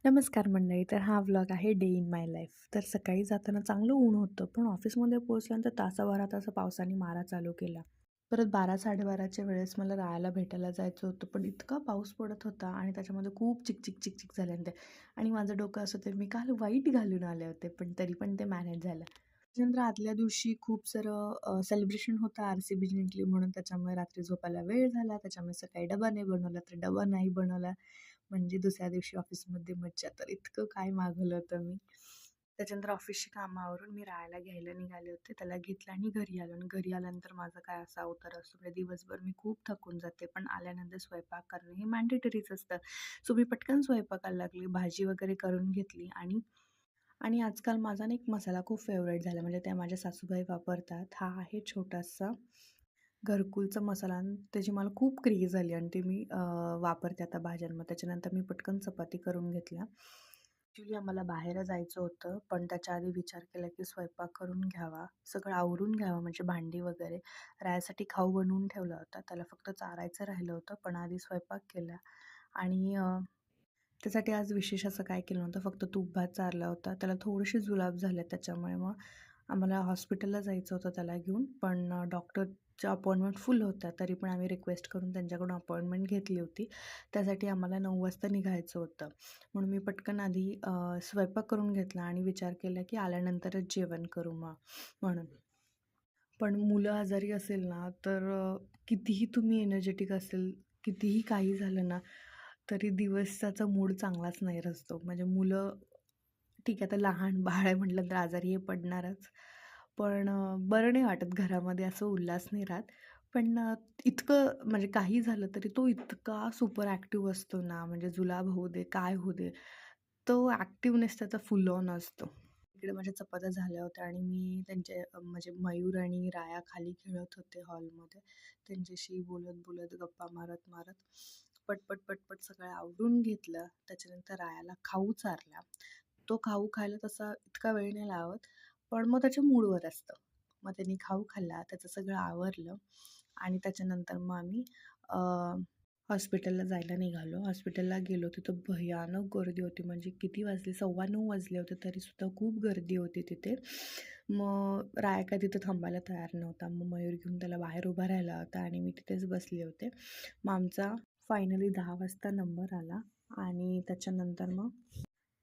नमस्कार मंडळी. तर हा व्लॉग आहे डे इन माय लाईफ. तर सकाळी जाताना चांगलं ऊन होतं, पण ऑफिसमध्ये पोहोचल्यानंतर तासाभरात असं पावसाने मारा चालू केला. परत 12-12:30च्या वेळेस मला राहायला भेटायला जायचं होतं, पण इतका पाऊस पडत होता आणि त्याच्यामध्ये खूप चिकचिक चिकचिक झाले ते. आणि माझं डोकं असं होतं, मी काल व्हाईट घालून आले होते, पण तरी पण ते मॅनेज झालं. त्याच्यानंतर आदल्या दिवशी खूप सारं सेलिब्रेशन होतं, RCB जिंकली म्हणून. त्याच्यामुळे रात्री झोपायला वेळ झाला. त्याच्यामुळे सकाळी डबा नाही बनवला, तर डबा नाही बनवला. म्हणजे दुसऱ्या दिवशी ऑफिसमध्ये मज्जा. तर इतकं काय मागवलं होतं मी. त्याच्यानंतर ऑफिसची कामं आवरून मी राहायला घ्यायला निघाले होते. त्याला घेतलं आणि घरी आलो आणि घरी आल्यानंतर माझा काय असा अवतार असतो, म्हणजे दिवसभर मी खूप थकून जाते, पण आल्यानंतर स्वयंपाक करणं हे मॅन्डेटरीच असतं. सो मी पटकन स्वयंपाकाला लागली, भाजी वगैरे करून घेतली आणि आणि आजकाल माझा ना एक मसाला खूप फेवरेट झाला, म्हणजे त्या माझ्या सासूबाई वापरतात. हा आहे छोटासा घरकुलचा मसाला आणि त्याची मला खूप क्रेज झाली आणि ते मी वापरते आता भाज्यांमध्ये. त्याच्यानंतर मी पटकन चपाती करून घेतल्या. ॲक्च्युली आम्हाला बाहेर जायचं होतं, पण त्याच्या आधी विचार केला की स्वयंपाक करून घ्यावा, सगळं आवरून घ्यावं, म्हणजे भांडी वगैरे. रायासाठी खाऊ बनवून ठेवला होता, त्याला फक्त चारायचं राहिलं होतं, पण आधी स्वयंपाक केला. आणि त्यासाठी आज विशेष असं काय केलं नव्हतं, फक्त तूप भात चारला होता. त्याला थोडेसे जुलाब झाले, त्याच्यामुळे मग आम्हाला हॉस्पिटलला जायचं होतं त्याला घेऊन, पण डॉक्टरच्या अपॉइंटमेंट फुल होत्या. तरी पण आम्ही रिक्वेस्ट करून त्यांच्याकडून अपॉइंटमेंट घेतली होती. त्यासाठी आम्हाला 9 वाजता निघायचं होतं. म्हणून मी पटकन आधी स्वयंपाक करून घेतला आणि विचार केला की आल्यानंतरच जेवण करू मग म्हणून. पण मुलं आजारी असेल ना, तर कितीही तुम्ही एनर्जेटिक असेल, कितीही काही झालं ना, तरी दिवसाचा मूड चांगलाच नाही असतो. म्हणजे मुलं ठीक आहे, आता लहान बाळ आहे म्हटलं तर आजारी हे पडणारच. पण बरं नाही वाटत घरामध्ये, असं उल्हास नाही राहत. पण इतकं म्हणजे काही झालं तरी तो इतका सुपर ॲक्टिव्ह असतो ना, म्हणजे जुलाब होऊ दे, काय होऊ दे, तो ॲक्टिव्हनेस त्याचा फुल ऑन असतो. इकडे माझ्या चपात्या झाल्या होत्या आणि मी त्यांचे म्हणजे मयूर आणि राया खाली खेळत होते हॉलमध्ये. त्यांच्याशी बोलत बोलत, गप्पा मारत मारत पटपट पटपट सगळं आवरून घेतलं. त्याच्यानंतर रायाला खाऊ चारला. तो खाऊ खायला तसा इतका वेळ नाही लावत, पण मग त्याच्या मूडवर असतं. मग त्यांनी खाऊ खाल्ला, त्याचं सगळं आवरलं आणि त्याच्यानंतर मग आम्ही हॉस्पिटलला जायला निघालो. हॉस्पिटलला गेलो, तिथं भयानक गर्दी होती. म्हणजे किती वाजले? 9:15 वाजले होते, तरीसुद्धा खूप गर्दी होती तिथे. मग राया काय तिथं थांबायला तयार नव्हता. मग मयूर घेऊन त्याला बाहेर उभा राहिला होता आणि मी तिथेच बसले होते. मग आमचा फायनली 10 वाजता नंबर आला आणि त्याच्यानंतर मग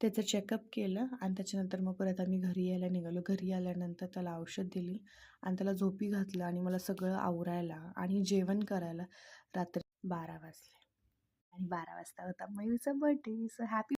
त्याचं चेकअप केलं आणि त्याच्यानंतर मग परत आम्ही घरी यायला निघालो. घरी आल्यानंतर त्याला औषध दिली आणि त्याला झोपी घातलं आणि मला सगळं आवरायला आणि जेवण करायला रात्री 12 वाजले. आणि 12 वाजता होता मयूरचा बर्थडे. So happy